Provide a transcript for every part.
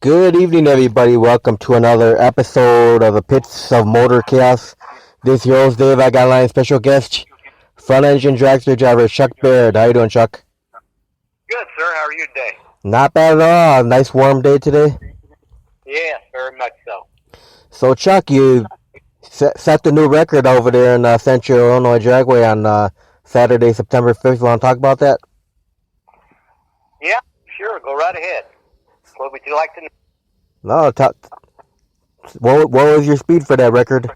Good evening, everybody. Welcome to another episode of the Pits of Motor Chaos. This is your host, Dave. I got line special guest, front engine dragster driver Chuck Baird. How you doing, Chuck? Good, sir. How are you today? Not bad at all. Nice warm day today. Yes, very much so. So, Chuck, you set the new record over there in Central Illinois Dragway on Saturday, September 5th. You want to talk about that? Yeah, sure. Go right ahead. What would you like to know? No, what was your speed for that record?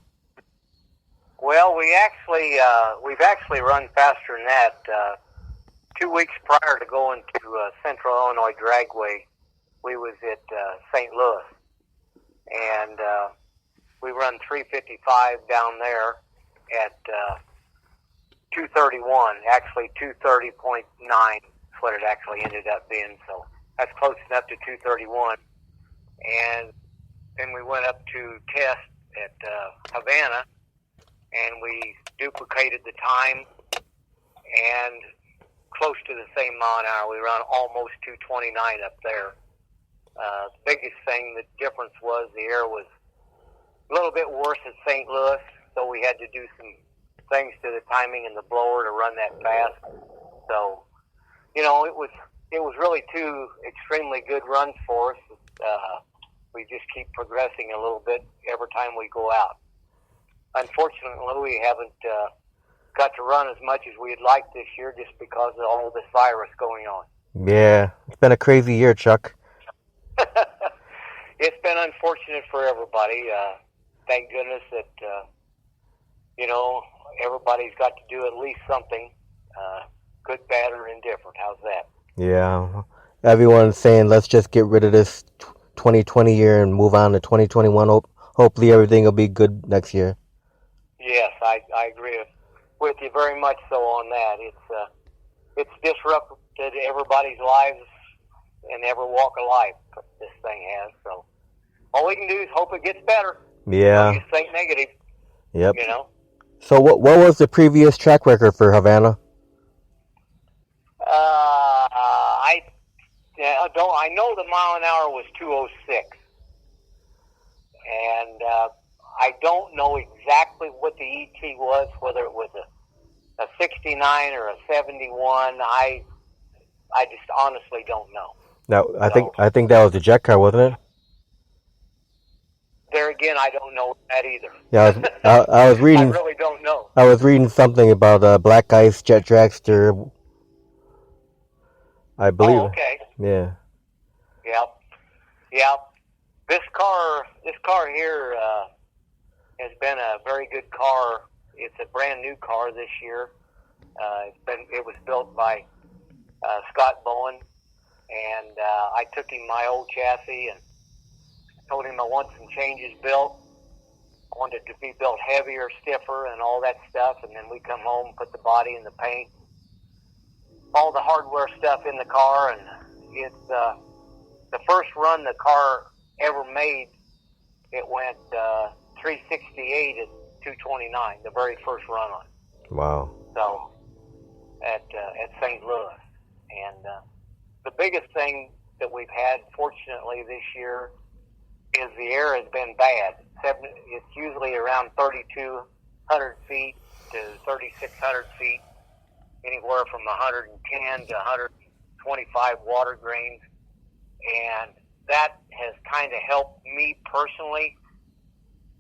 Well, we've actually run faster than that. 2 weeks prior to going to Central Illinois Dragway, we was at St. Louis, and we run 355 down there at 231. Actually, 230.9 is what it actually ended up being. So that's close enough to 231. And then we went up to test at Havana, and we duplicated the time and close to the same mile an hour. We run almost 229 up there. The biggest thing, the difference was the air was a little bit worse at St. Louis, so we had to do some things to the timing and the blower to run that fast. So, it was really two extremely good runs for us. We just keep progressing a little bit every time we go out. Unfortunately, we haven't got to run as much as we'd like this year just because of all this virus going on. Yeah, it's been a crazy year, Chuck. It's been unfortunate for everybody. Thank goodness that, everybody's got to do at least something, good, bad, or indifferent. How's that? Yeah, everyone's saying let's just get rid of this 2020 year and move on to 2021. Hopefully everything will be good next year. Yes, I agree with you very much so on that. It's disrupted everybody's lives in every walk of life this thing has. So all we can do is hope it gets better. Yeah. Don't just think negative. Yep. So what was the previous track record for Havana? I know the mile an hour was 206, and I don't know exactly what the ET was, whether it was a 69 or a 71. I just honestly don't know. Now I think that was the jet car, wasn't it? There again, I don't know that either. Yeah, I was reading. I really don't know. I was reading something about a black Ice Jet Dragster, I believe. Oh, okay. Yeah. Yeah. This car here has been a very good car. It's a brand new car this year. It was built by Scott Bowen, and I took him my old chassis and told him I want some changes built. I wanted it to be built heavier, stiffer, and all that stuff. And then we come home, put the body and the paint, all the hardware stuff in the car, and it's the first run the car ever made. It went 368 at 229, the very first run on it. Wow. So at St. Louis, and the biggest thing that we've had, fortunately, this year is the air has been bad. It's usually around 3,200 feet to 3,600 feet, anywhere from 110 to 125 water grains. And that has kind of helped me personally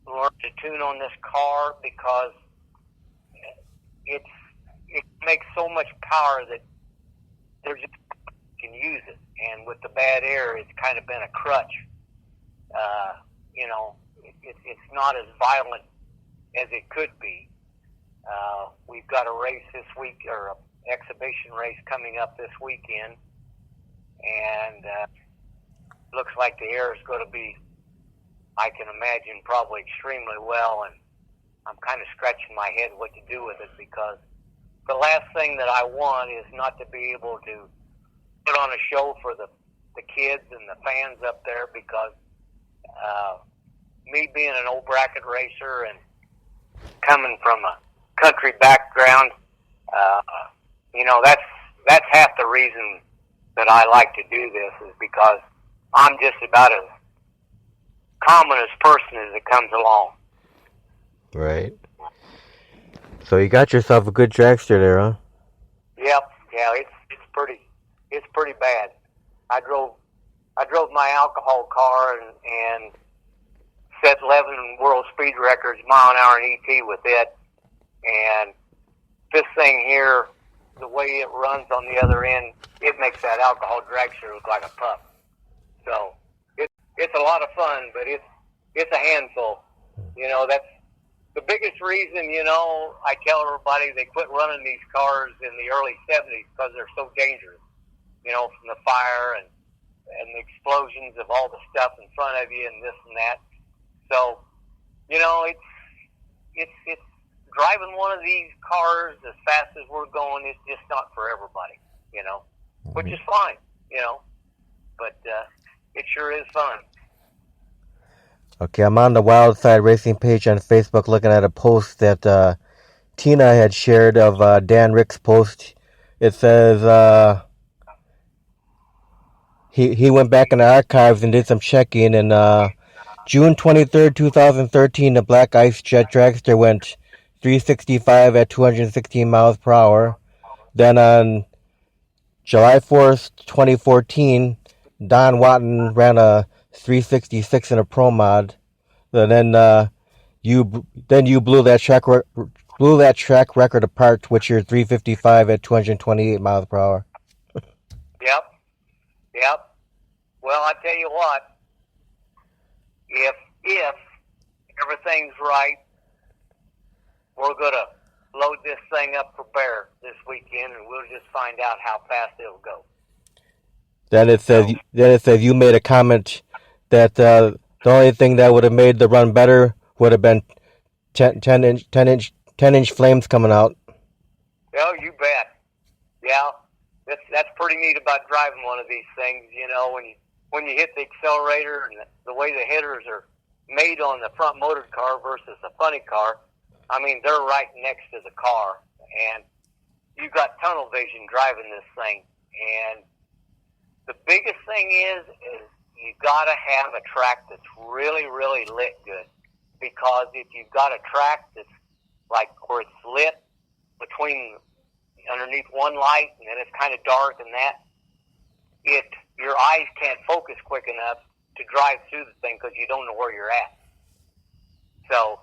learn to tune on this car, because it makes so much power that there's just can use it. And with the bad air, it's kind of been a crutch. It's not as violent as it could be. We've got a race this week, or an exhibition race coming up this weekend, and looks like the air is going to be, I can imagine, probably extremely well, and I'm kind of scratching my head what to do with it, because the last thing that I want is not to be able to put on a show for the kids and the fans up there, because me being an old bracket racer and coming from a country background, that's half the reason that I like to do this, is because I'm just about as commonest person as it comes along. Right. So you got yourself a good dragster there, huh? Yep. Yeah, it's pretty bad. I drove my alcohol car and set 11 world speed records, mile an hour in ET with it. And this thing here, the way it runs on the other end, it makes that alcohol dragster look like a pup. So it's a lot of fun, but it's a handful. You know, that's the biggest reason, you know, I tell everybody they quit running these cars in the early 70s because they're so dangerous, you know, from the fire and the explosions of all the stuff in front of you and this and that. So, you know, it's driving one of these cars as fast as we're going is just not for everybody, you know, which is fine, you know, but it sure is fun. Okay, I'm on the Wild Side Racing page on Facebook looking at a post that Tina had shared of Dan Rick's post. It says he went back in the archives and did some checking, and June 23rd, 2013, the black Ice Jet Dragster went 365 at 216 miles per hour. Then on July 4th, 2014, Don Watton ran a 366 in a pro mod. And then you blew that track record apart with your 355 at 228 miles per hour. Yep. Well, I tell you what, if everything's right, we're gonna load this thing up for Baird this weekend, and we'll just find out how fast it'll go. Then it says you made a comment that the only thing that would have made the run better would have been 10 inch flames coming out. Oh, you bet. Yeah, that's pretty neat about driving one of these things. You know, when you hit the accelerator and the way the headers are made on the front motored car versus a funny car, I mean, they're right next to the car, and you've got tunnel vision driving this thing. And the biggest thing is you got to have a track that's really, really lit good. Because if you've got a track that's like where it's lit underneath one light and then it's kind of dark and that, your eyes can't focus quick enough to drive through the thing because you don't know where you're at. So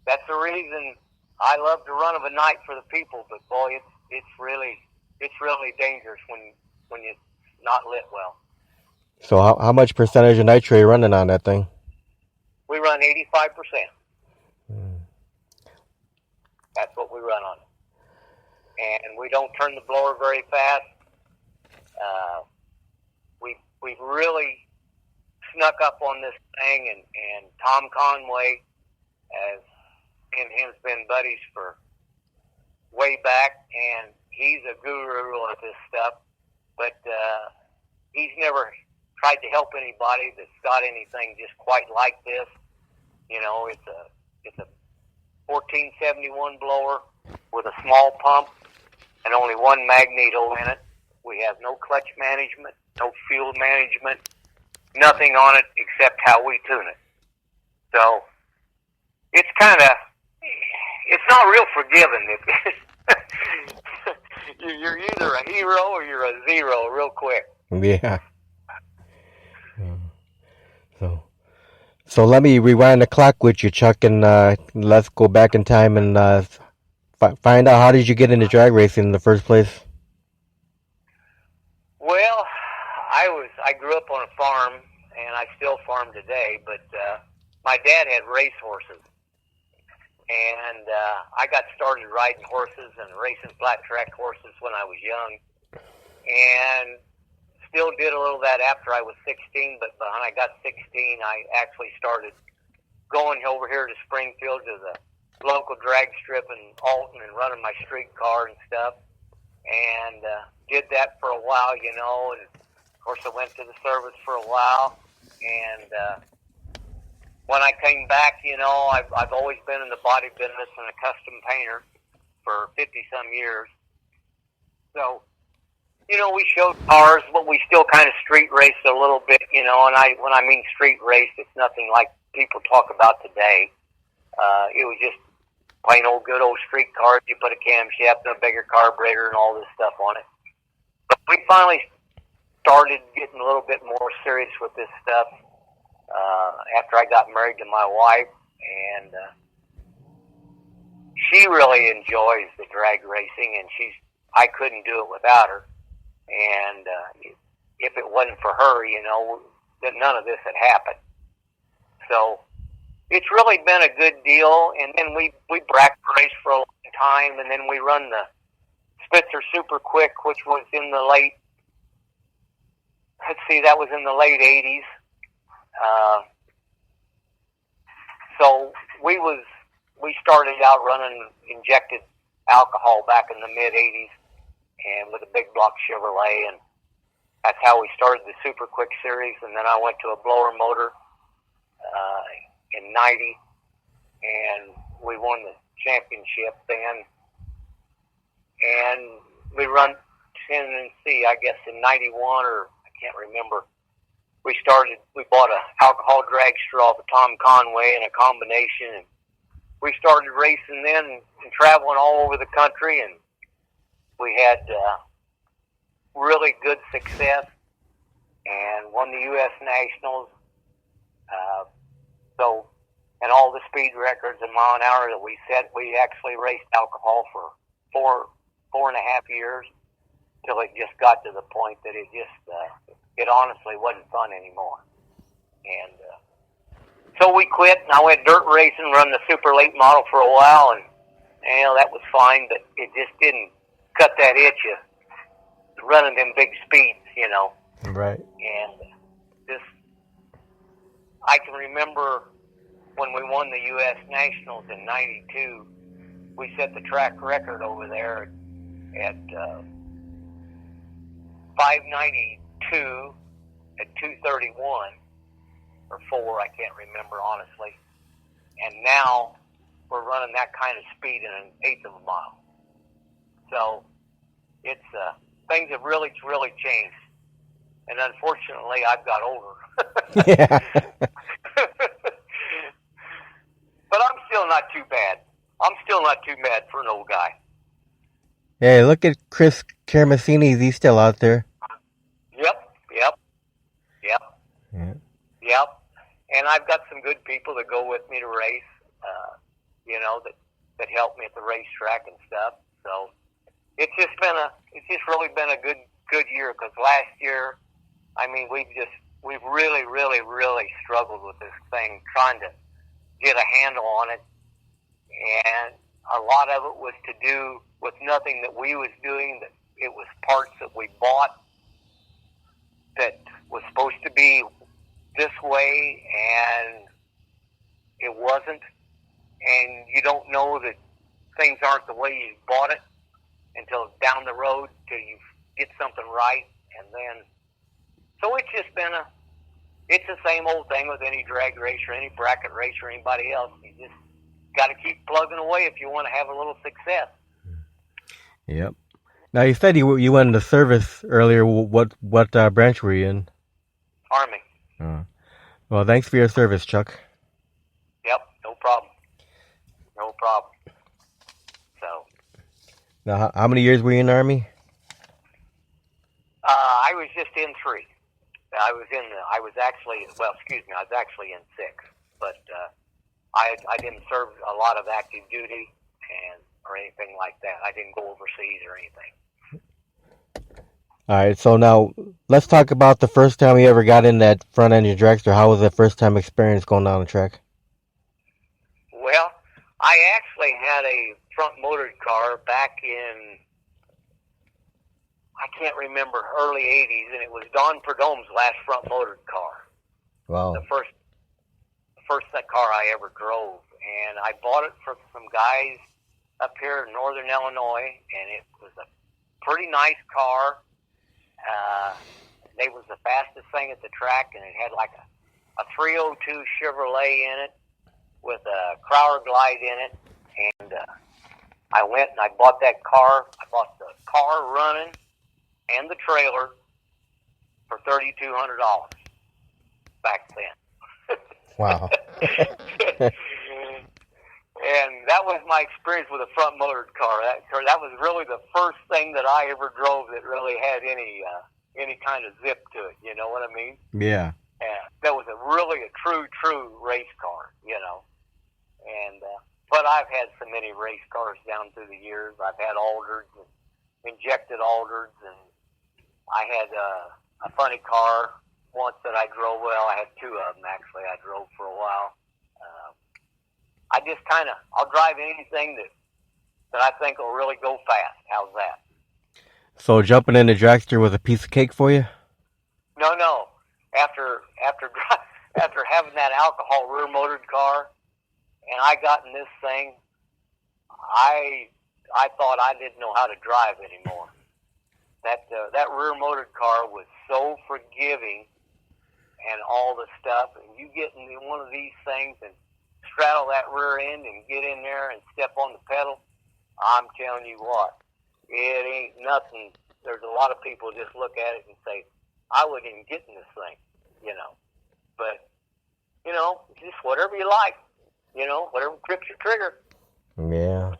that's the reason I love to run of a night for the people. But boy, it's really dangerous when it's not lit well. So how much percentage of nitro are you running on that thing? We run 85%. That's what we run on it. And we don't turn the blower very fast. We've really snuck up on this thing, and Tom Conway and him's been buddies for way back, and he's a guru at this stuff. But he's never tried to help anybody that's got anything just quite like this. You know, it's a 1471 blower with a small pump and only one magneto in it. We have no clutch management, no fuel management, nothing on it except how we tune it. So it's not real forgiving. You're either a hero or you're a zero real quick. Yeah. So let me rewind the clock with you, Chuck, and let's go back in time and find out, how did you get into drag racing in the first place? Well, I grew up on a farm, and I still farm today, but my dad had race horses. And I got started riding horses and racing flat track horses when I was young. And still did a little of that after I was 16, but when I got 16, I actually started going over here to Springfield to the local drag strip in Alton and running my street car and stuff. And did that for a while, you know, and of course I went to the service for a while. And when I came back, you know, I've always been in the body business and a custom painter for 50-some years. So we showed cars, but we still kind of street raced a little bit, and when I mean street raced, it's nothing like people talk about today. It was just plain old good old street cars. You put a camshaft and a bigger carburetor and all this stuff on it. But we finally started getting a little bit more serious with this stuff after I got married to my wife, and she really enjoys the drag racing, and I couldn't do it without her. And if it wasn't for her, then none of this had happened. So it's really been a good deal. And then we bracket raced for a long time, and then we run the Spitzer Super Quick, which was in the late, that was in the late 80s. So we started out running injected alcohol back in the mid 80s, and with a big block Chevrolet, and that's how we started the Super Quick series. And then I went to a blower motor in 90, and we won the championship then. And we run Tennessee, I guess, in 91, or I can't remember. We bought a alcohol dragster off of Tom Conway and a combination, and we started racing then and traveling all over the country, and we had really good success and won the U.S. Nationals. And all the speed records and mile an hour that we set, we actually raced alcohol for four and a half years, till it just got to the point that it honestly wasn't fun anymore. And so we quit, and I went dirt racing, run the super late model for a while, and that was fine, but it just didn't cut that itch of running them big speeds, Right. And I can remember when we won the U.S. Nationals in 92, we set the track record over there at 592 at 231, or 4, I can't remember honestly. And now we're running that kind of speed in an eighth of a mile. So it's things have really changed. And unfortunately, I've got older. Yeah. But I'm still not too bad. I'm still not too bad for an old guy. Hey, look at Chris Kermasini. He's still out there. Yep. Yeah. Yep. And I've got some good people that go with me to race, that help me at the racetrack and stuff. So it's just really been a good year, because last year, I mean, we've really struggled with this thing, trying to get a handle on it. And a lot of it was to do with nothing that we was doing, that it was parts that we bought that was supposed to be this way, and it wasn't. And you don't know that things aren't the way you bought it until down the road, till you get something right. And then, so it's just been it's the same old thing with any drag racer, any bracket racer, anybody else. You just got to keep plugging away if you want to have a little success. Yep. Now, you said you went into service earlier. What branch were you in? Army. Well, thanks for your service, Chuck. Yep, no problem. So. Now, how many years were you in the Army? I was just in 3. I was actually in 6, but I didn't serve a lot of active duty or anything like that. I didn't go overseas or anything. All right, so now let's talk about the first time you ever got in that front engine dragster. How was that first time experience going down the track? Well, I actually had a front motored car back in, I can't remember, early 80s, and it was Don Perdome's last front motored car. Wow. The first car I ever drove. And I bought it from some guys up here in northern Illinois, and it was a pretty nice car. It was the fastest thing at the track, and it had like a 302 Chevrolet in it with a Crowder Glide in it. And I went and I bought that car. I bought the car running, and the trailer for $3,200 back then. Wow. And that was my experience with a front motored car. That was really the first thing that I ever drove that really had any kind of zip to it. You know what I mean? Yeah. And that was a true race car. And but I've had so many race cars down through the years. I've had Aldards and injected Aldards, and I had a funny car once that I drove. Well, I had two of them actually. I drove for a while. I just I'll drive anything that I think will really go fast. How's that? So jumping in the dragster was a piece of cake for you? No. After having that alcohol rear motored car, and I got in this thing, I thought I didn't know how to drive anymore. That rear motored car was so forgiving and all the stuff, and you get in one of these things and straddle that rear end and get in there and step on the pedal, I'm telling you what, it ain't nothing. There's a lot of people just look at it and say, I wouldn't even get in this thing, But, just whatever you like, whatever grips your trigger. Yeah.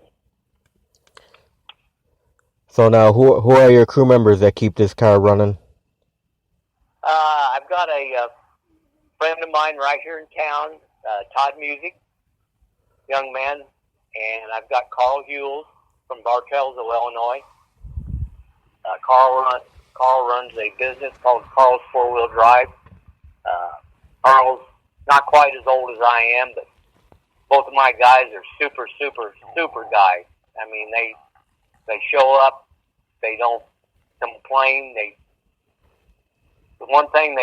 So now, who are your crew members that keep this car running? I've got a friend of mine right here in town, Todd Music, young man, and I've got Carl Hewells from Bartelsville, Illinois. Carl runs a business called Carl's 4-Wheel Drive. Carl's not quite as old as I am, but both of my guys are super guys. I mean, they show up, they don't complain. The one thing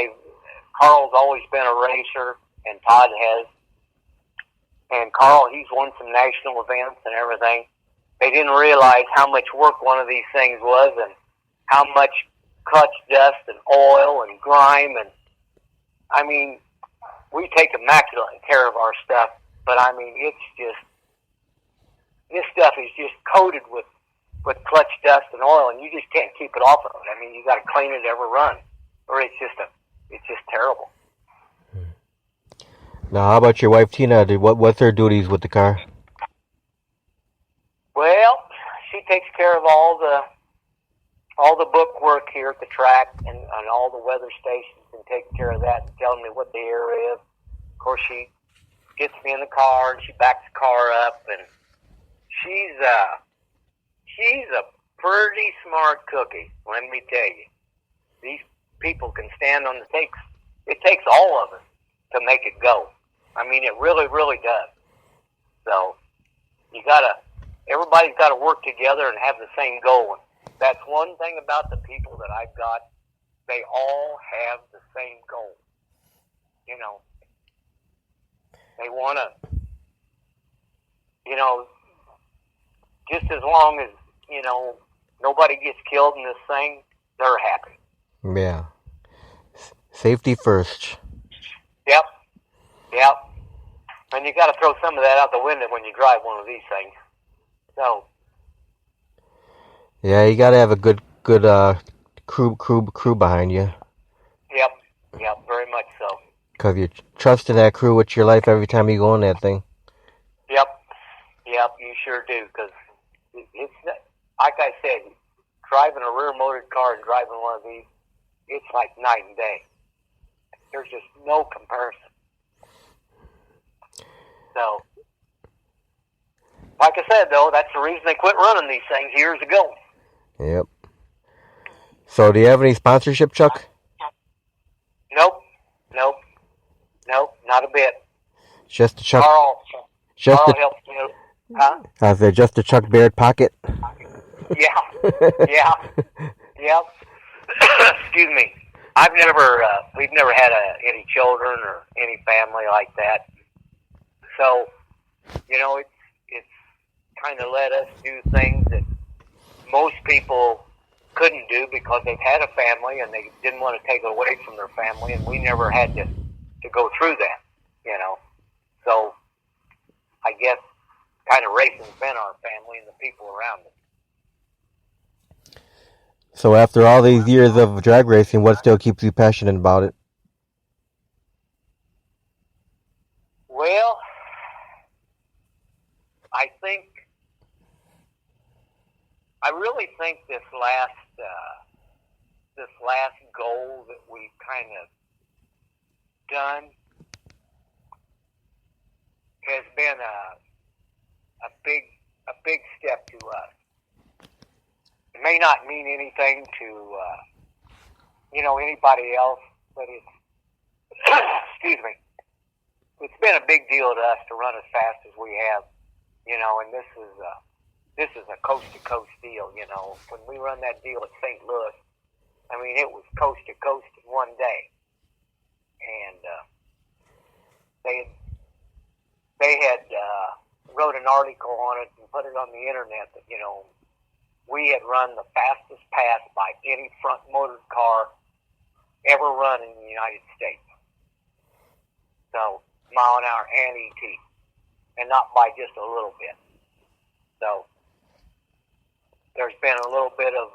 Carl's always been a racer, and Todd has. And Carl, he's won some national events and everything. They didn't realize how much work one of these things was, and how much clutch dust and oil and grime. And I mean, we take immaculate care of our stuff, but I mean, this stuff is just coated with clutch dust and oil, and you just can't keep it off of it. I mean, you got to clean it every run, or it's just terrible. Now, how about your wife Tina? What's her duties with the car? Well, she takes care of all the book work here at the track and all the weather stations, and takes care of that and telling me what the air is. Of course, she gets me in the car and she backs the car up, and she's a pretty smart cookie. Let me tell you, these people can stand on it takes all of us to make it go. I mean, it really does. So everybody's got to work together and have the same goal. And that's one thing about the people that I've got. They all have the same goal. They want to, just as long as, nobody gets killed in this thing, they're happy. Yeah. Safety first. Yep. And you got to throw some of that out the window when you drive one of these things. So. Yeah, you got to have a good crew behind you. Yep, very much so. Because you're trusting that crew with your life every time you go on that thing. Yep, you sure do. Because it's like I said, driving a rear motored car and driving one of these, it's like night and day. There's just no comparison. So, like I said, though, that's the reason they quit running these things years ago. Yep. So, do you have any sponsorship, Chuck? Nope, not a bit. Just the Chuck. Carl helps me. Huh? I said just the Chuck Baird pocket. Yeah. Excuse me. We've never had any children or any family like that. So, it's kind of let us do things that most people couldn't do because they've had a family and they didn't want to take it away from their family, and we never had to go through that, So, I guess kind of racing's been our family and the people around us. So after all these years of drag racing, what still keeps you passionate about it? Well, I really think this last goal that we've kind of done has been a big step to us. It may not mean anything to anybody else, but it's excuse me. It's been a big deal to us to run as fast as we have, and this is a coast to coast deal. When we run that deal at St. Louis, I mean, it was coast to coast in one day, and they had wrote an article on it and put it on the internet that we had run the fastest pass by any front motored car ever run in the United States. So mile an hour and ET, and not by just a little bit. So there's been a little bit of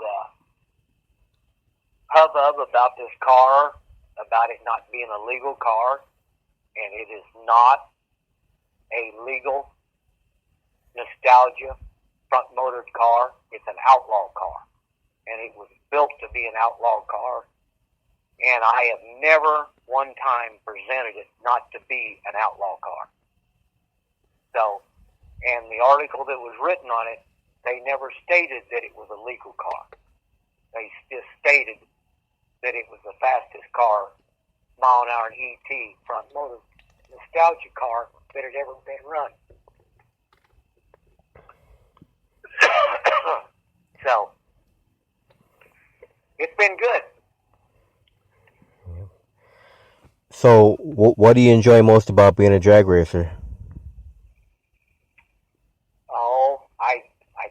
hubbub about this car, about it not being a legal car, and it is not a legal nostalgia front motored car. It's an outlaw car, and it was built to be an outlaw car, and I have never one time presented it not to be an outlaw car. So, and the article that was written on it, they never stated that it was a legal car. They just stated that it was the fastest car, mile an hour in ET, front motor nostalgia car that had ever been run. So, it's been good. So, what do you enjoy most about being a drag racer? Oh, I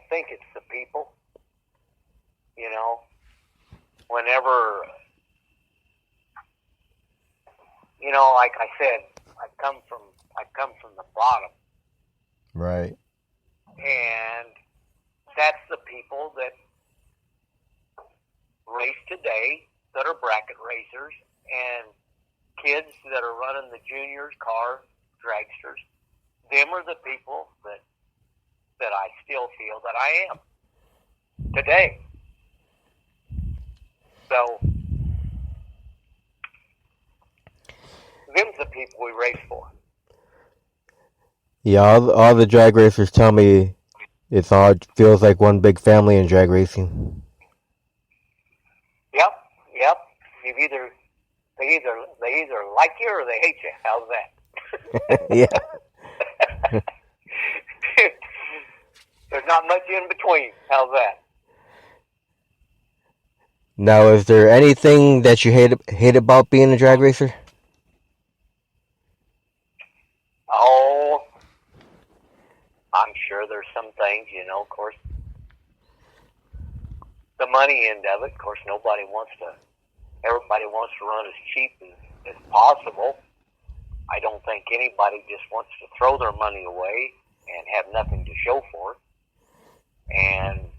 think it's the people. Whenever, like I said, I come from the bottom. Right. And that's the people that race today that are bracket racers, and kids that are running the juniors, cars, dragsters. Them are the people that I still feel that I am today. So, them's the people we race for. Yeah, all the drag racers tell me it feels like one big family in drag racing. Yep. They either like you or they hate you. How's that? Yeah. There's not much in between. How's that? Now, is there anything that you hate about being a drag racer? Oh, I'm sure there's some things, of course. The money end of it, of course, everybody wants to run as cheap as possible. I don't think anybody just wants to throw their money away and have nothing to show for it. And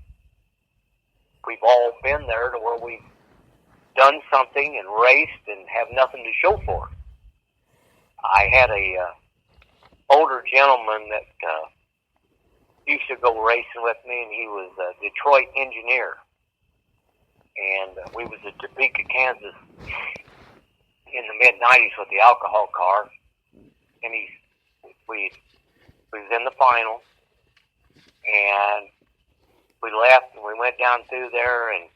we've all been there to where we've done something and raced and have nothing to show for it. I had a older gentleman that used to go racing with me, and he was a Detroit engineer. And we was at Topeka, Kansas in the mid-'90s with the alcohol car. And we was in the final. And we left and we went down through there, and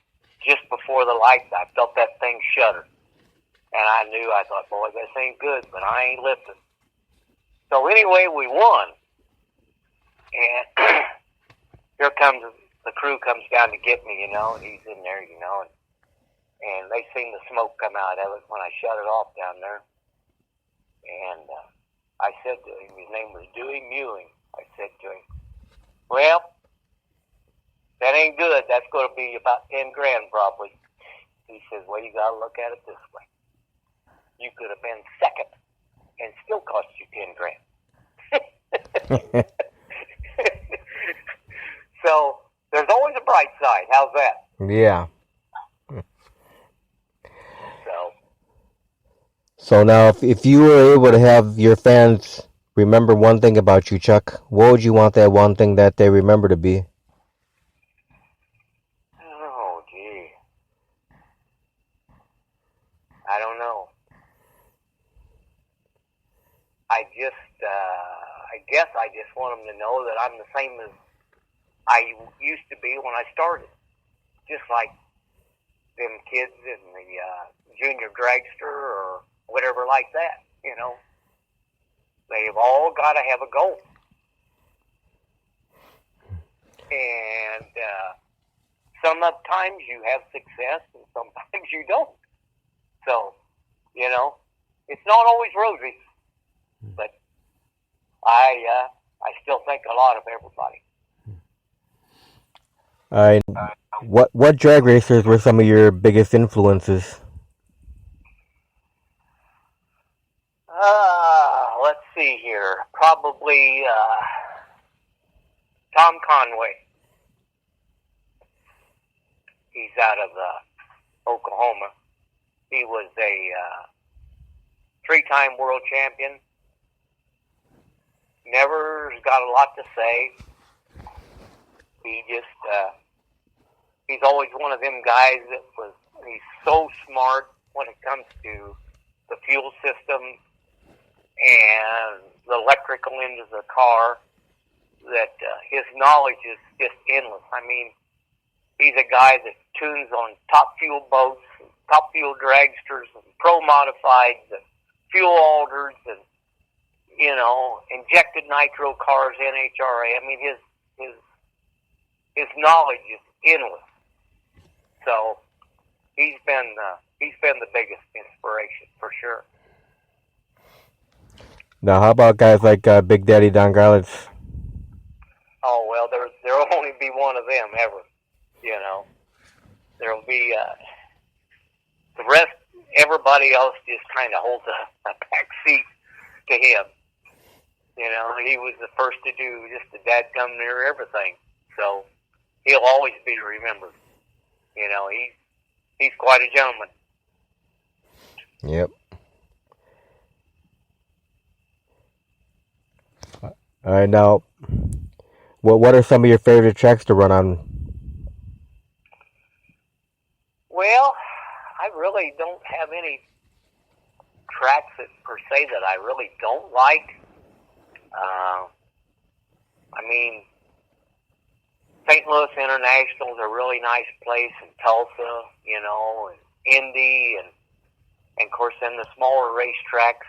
just before the lights, I felt that thing shudder. And I thought, boy, this ain't good, but I ain't lifting. So anyway, we won. And here comes the crew comes down to get me, and he's in there, and they seen the smoke come out of it when I shut it off down there. And I said to him, his name was Dewey Mewing. I said to him, well, that ain't good. That's going to be about 10 grand probably. He says, well, you got to look at it this way. You could have been second and still cost you 10 grand. So there's always a bright side. How's that? Yeah. So now, if you were able to have your fans remember one thing about you, Chuck, what would you want that one thing that they remember to be? Oh, gee. I don't know. I guess I just want them to know that I'm the same as I used to be when I started. Just like them kids in the junior dragster or whatever like that, you know. They've all got to have a goal. And sometimes you have success and sometimes you don't. So, you know, it's not always rosy. But I still think a lot of everybody. All right. What drag racers were some of your biggest influences? Let's see here. Probably Tom Conway. He's out of Oklahoma. He was a three-time world champion. Never got a lot to say. He just, he's always one of them guys he's so smart when it comes to the fuel system and the electrical end of the car that his knowledge is just endless. I mean, he's a guy that tunes on top fuel boats, top fuel dragsters, and pro modifieds, and fuel alders, and you know, injected nitro cars, NHRA. I mean, his knowledge is endless. So he's been the biggest inspiration for sure. Now, how about guys like Big Daddy Don Garlits? Oh well, there'll only be one of them ever. You know, there'll be the rest. Everybody else just kind of holds a back seat to him. You know, he was the first to do just the dadgum near everything. So he'll always be remembered. You know, he's quite a gentleman. Yep. All right, now, what are some of your favorite tracks to run on? Well, I really don't have any tracks that per se that I really don't like. I mean, St. Louis International is a really nice place, and Tulsa, you know, and Indy, and of course, then the smaller racetracks.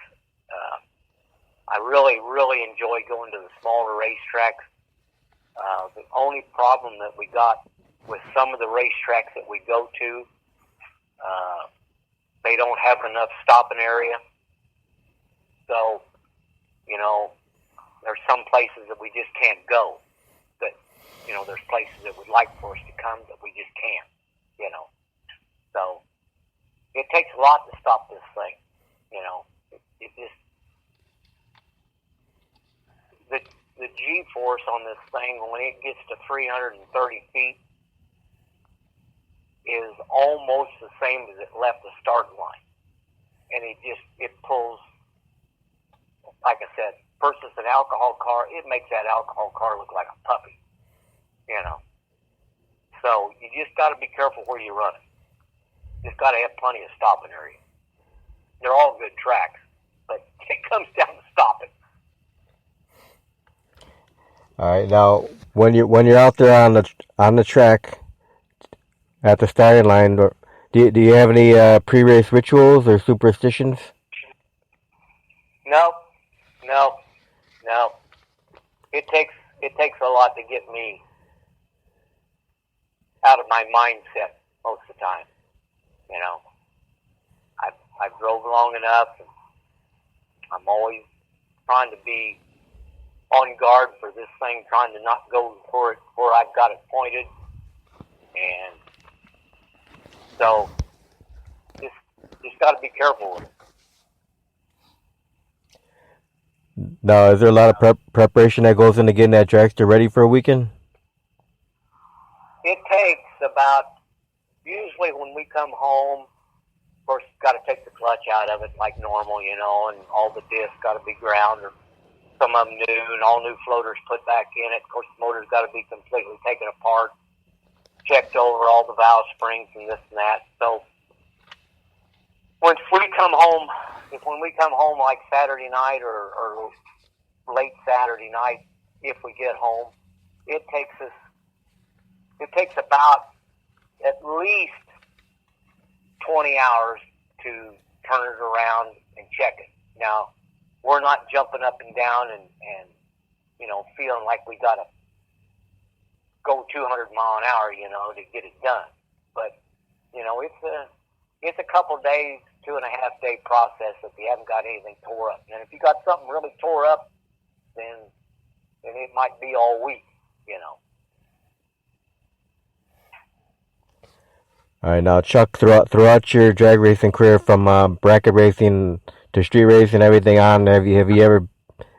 I really, really enjoy going to the smaller racetracks. The only problem that we got with some of the racetracks that we go to, they don't have enough stopping area. So, you know, there's some places that we just can't go. But, you know, there's places that would like for us to come that we just can't, you know. So, it takes a lot to stop this thing, you know. It just, the G-force on this thing, when it gets to 330 feet, is almost the same as it left the starting line. And it pulls, like I said, versus an alcohol car, it makes that alcohol car look like a puppy, you know. So you just got to be careful where you run it. Just got to have plenty of stopping area. They're all good tracks, but it comes down to stopping. All right, now when you're out there on the track at the starting line, do you have any pre-race rituals or superstitions? No. It takes a lot to get me out of my mindset most of the time. You know, I've drove long enough, and I'm always trying to be on guard for this thing, trying to not go where I've got it pointed, and so just got to be careful with it. Now, is there a lot of preparation that goes into getting that dragster ready for a weekend? It takes about, usually when we come home course, got to take the clutch out of it like normal, you know, and all the discs got to be ground, or some of them new, and all new floaters put back in it. Of course, the motor's got to be completely taken apart, checked over all the valve springs and this and that. So when we come home like Saturday night or late Saturday night, if we get home, it takes about at least 20 hours to turn it around and check it. Now, we're not jumping up and down and you know, feeling like we got to go 200 mile an hour, you know, to get it done. But, you know, it's a couple days, 2.5 day process if you haven't got anything tore up. And if you got something really tore up, then it might be all week, you know. All right, now Chuck, throughout your drag racing career, from bracket racing to street racing, everything on, have you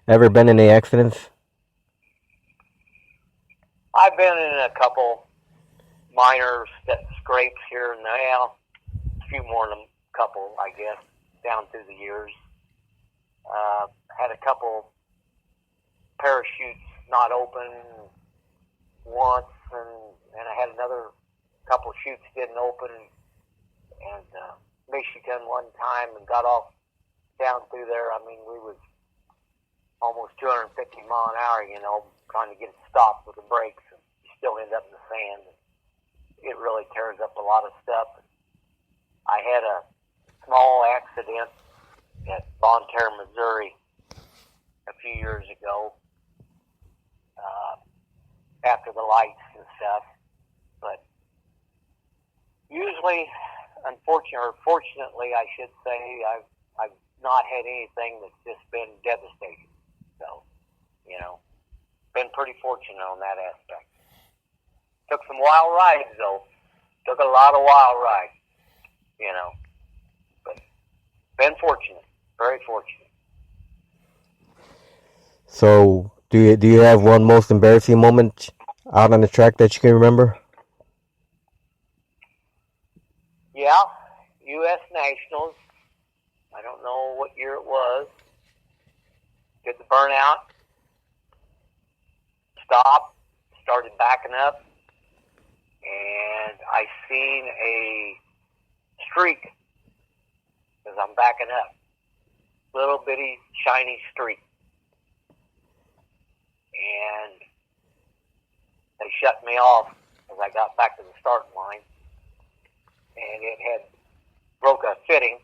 ever been in any accidents? I've been in a couple minor scrapes here and there, a few more than a couple, I guess, down through the years. Had a couple parachutes not open once, and I had another couple chutes didn't open, and Michigan one time, and got off down through there. I mean, we was almost 250 mile an hour, you know, trying to get it stopped with the brakes, and you still end up in the sand. It really tears up a lot of stuff. I had a small accident at Bonne Terre, Missouri a few years ago, after the lights and stuff. But usually, fortunately, I should say, I've not had anything that's just been devastating. So, you know, been pretty fortunate on that aspect. Took some wild rides, though. Took a lot of wild rides, you know. But been fortunate, very fortunate. So, do you have one most embarrassing moment out on the track that you can remember? Yeah, U.S. Nationals. I don't know what year it was. Did the burnout. Stopped. Started backing up. And I seen a streak as I'm backing up. Little bitty shiny streak. And they shut me off as I got back to the starting line. And it had broke a fitting,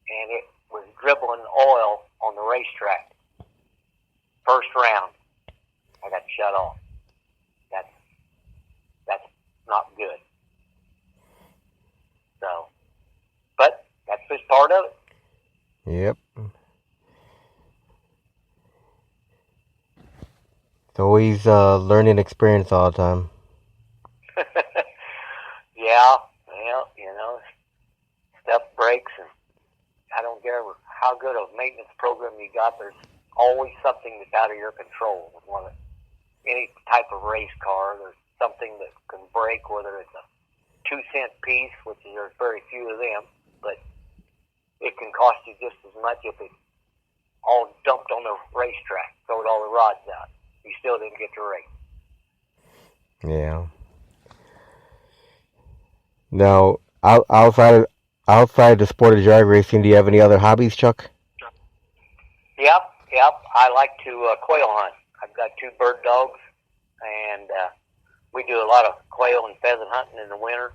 and it was dribbling oil on the racetrack. First round, I got shut off. That's not good. So, but that's just part of it. Yep. It's always a learning experience all the time. Yeah, well, you know, stuff breaks, and I don't care how good a maintenance program you got, there's always something that's out of your control. With any type of race car, there's something that can break, whether it's a 2-cent piece, which there's very few of them, but it can cost you just as much if it's all dumped on the racetrack, throwed all the rods out. You still didn't get to race. Yeah. Now, outside the sport of drag racing, do you have any other hobbies, Chuck? Yep. I like to quail hunt. I've got 2 bird dogs, and we do a lot of quail and pheasant hunting in the winter.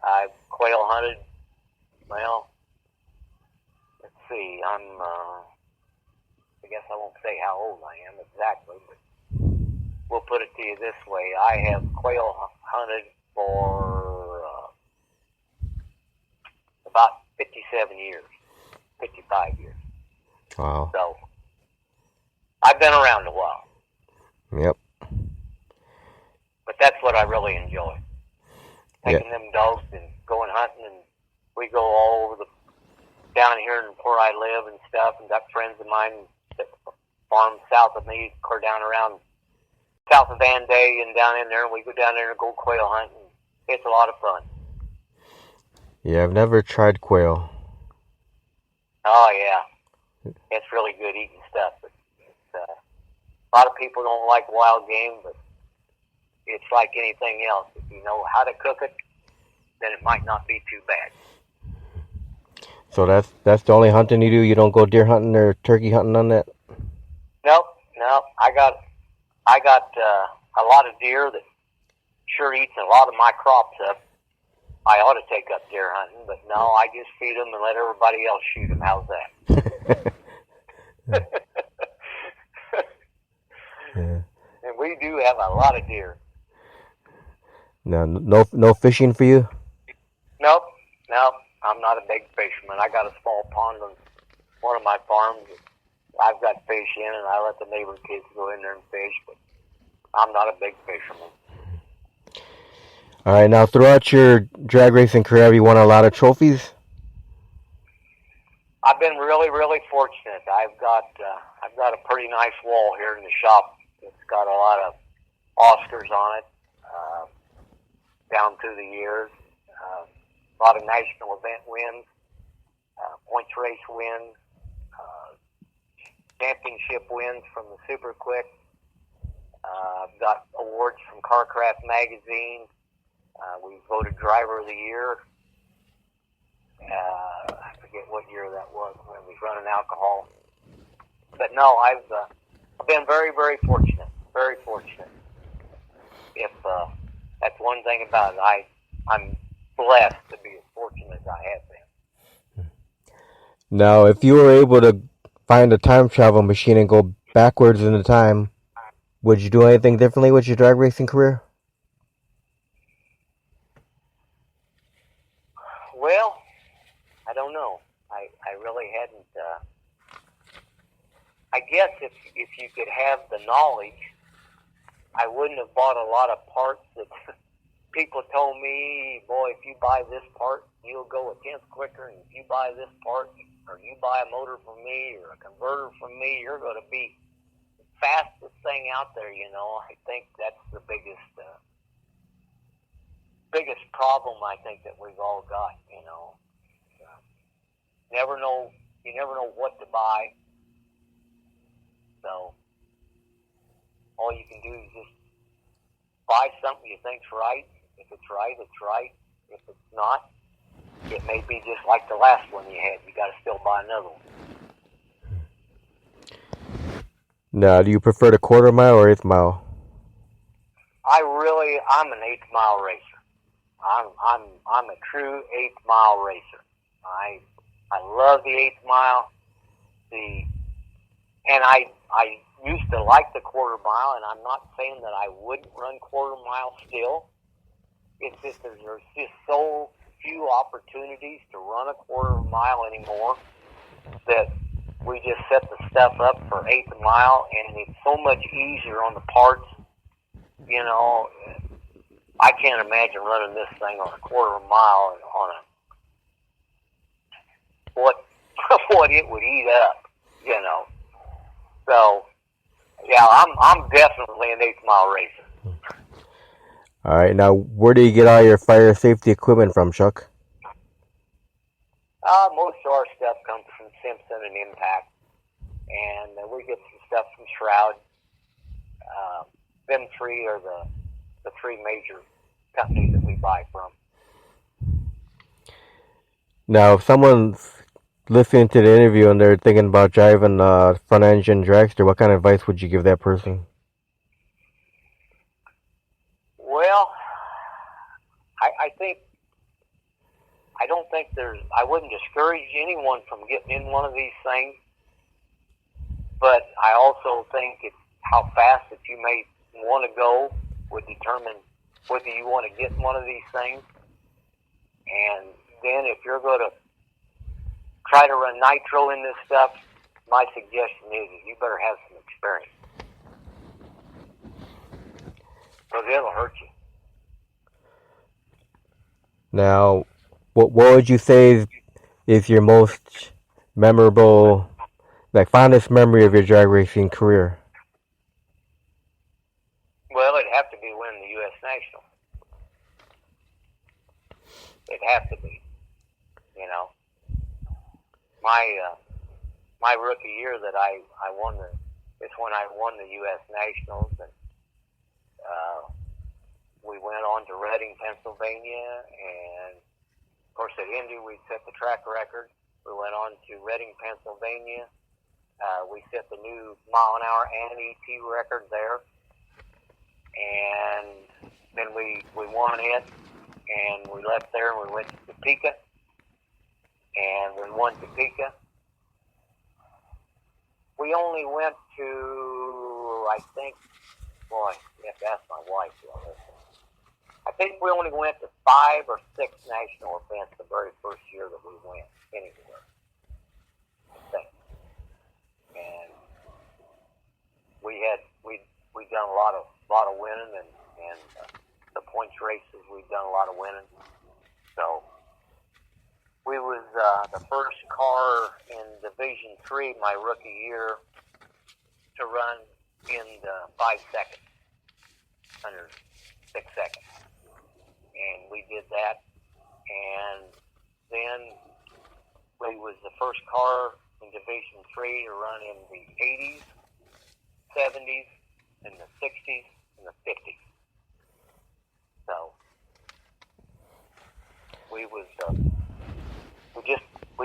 I've quail hunted, well, let's see, I guess I won't say how old I am exactly, but we'll put it to you this way. I have quail hunted for about 57 years, 55 years. Wow. So, I've been around a while. Yep. But that's what I really enjoy. Taking them dogs and going hunting, and we go all over down here where I live and stuff, and got friends of mine that farm south of me, or down around south of Van Day and down in there, and we go down there and go quail hunting. It's a lot of fun. Yeah, I've never tried quail. Oh yeah, it's really good eating stuff. But a lot of people don't like wild game, but it's like anything else. If you know how to cook it, then it might not be too bad. So that's the only hunting you do? You don't go deer hunting or turkey hunting on that? Nope. I got a lot of deer that sure eats a lot of my crops up. I ought to take up deer hunting, but no, I just feed them and let everybody else shoot them. How's that? Yeah. And we do have a lot of deer. No fishing for you? Nope. I'm not a big fisherman. I got a small pond on one of my farms. I've got fish in, and I let the neighbor kids go in there and fish, but I'm not a big fisherman. All right, now throughout your drag racing career, have you won a lot of trophies? I've been really, really fortunate. I've got a pretty nice wall here in the shop. It's got a lot of Oscars on it, down through the years. A lot of national event wins, points race wins, championship wins from the Super Quick. I've got awards from Carcraft Magazine. We voted Driver of the Year. I forget what year that was when we was running alcohol. But no, I've been very, very fortunate. Very fortunate. If that's one thing about it, I'm blessed to be as fortunate as I have been. Now, if you were able to find a time travel machine and go backwards in the time, would you do anything differently with your drag racing career? Well, I don't know. I really hadn't. I guess if you could have the knowledge, I wouldn't have bought a lot of parts that people told me, boy, if you buy this part, you'll go a tenth quicker, and if you buy this part, or you buy a motor from me, or a converter from me, you're going to be the fastest thing out there, you know. I think that's the biggest problem I think that we've all got, you know. You never know what to buy. So all you can do is just buy something you think's right. If it's right, it's right. If it's not, it may be just like the last one you had. You got to still buy another one. Now, do you prefer the quarter mile or eighth mile? I'm an 8th mile racer. I'm a true 8th mile racer. I love the 8th mile. And I used to like the quarter mile, and I'm not saying that I wouldn't run quarter mile still. It's just there's just so few opportunities to run a quarter mile anymore that we just set the stuff up for 8th mile, and it's so much easier on the parts. You know, I can't imagine running this thing on a quarter mile and on what it would eat up, you know. So, yeah, I'm definitely an 8th mile racer. All right, now where do you get all your fire safety equipment from, Chuck? Most of our stuff comes from Simpson and Impact, and we get some stuff from Shroud. Them three are the three major companies that we buy from. Now, if someone's listening to the interview and they're thinking about driving a front engine dragster, what kind of advice would you give that person? Well, I wouldn't discourage anyone from getting in one of these things, but I also think it's how fast that you may want to go would determine whether you want to get in one of these things. And then if you're going to try to run nitro in this stuff, my suggestion is you better have some experience, because it'll hurt you. Now, what would you say is your most memorable, like fondest memory of your drag racing career? Well, it'd have to be winning the U.S. National. It'd have to be. my rookie year that I won it's when I won the U.S. Nationals, and we went on to Reading, Pennsylvania, and of course at Indy we set the track record. We went on to Reading, Pennsylvania. We set the new mile-an-hour and ET record there, and then we won it, and we left there and we went to Topeka, and we won Topeka. We only went to, I think, boy, you have to ask my wife. I think we only went to 5 or 6 national events the very first year that we went anywhere. I think. And we'd done a lot of winning, and the points races we've done a lot of winning. So we was the first car in Division 3 my rookie year to run in the 5 seconds, under 6 seconds. And we did that. And then we was the first car in Division 3 to run in the 80s, 70s, and the 60s, and the 50s. So we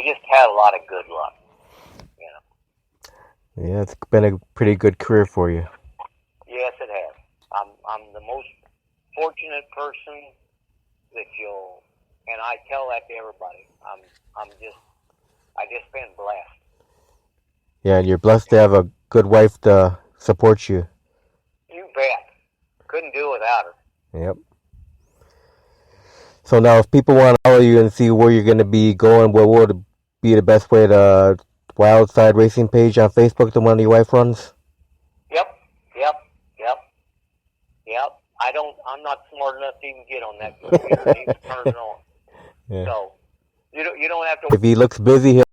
just had a lot of good luck, you know. Yeah, it's been a pretty good career for you. Yes, it has. I'm the most fortunate person that and I tell that to everybody. I just been blessed. Yeah, and you're blessed to have a good wife to support you. You bet. Couldn't do it without her. Yep. So now, if people want to follow you and see where you're going to be going, what would be the best way to Wild Side Racing page on Facebook, the one your wife runs? Yep. I'm not smart enough to even get on that computer and even turn it on. Yeah. So you don't have to. If he looks busy, he'll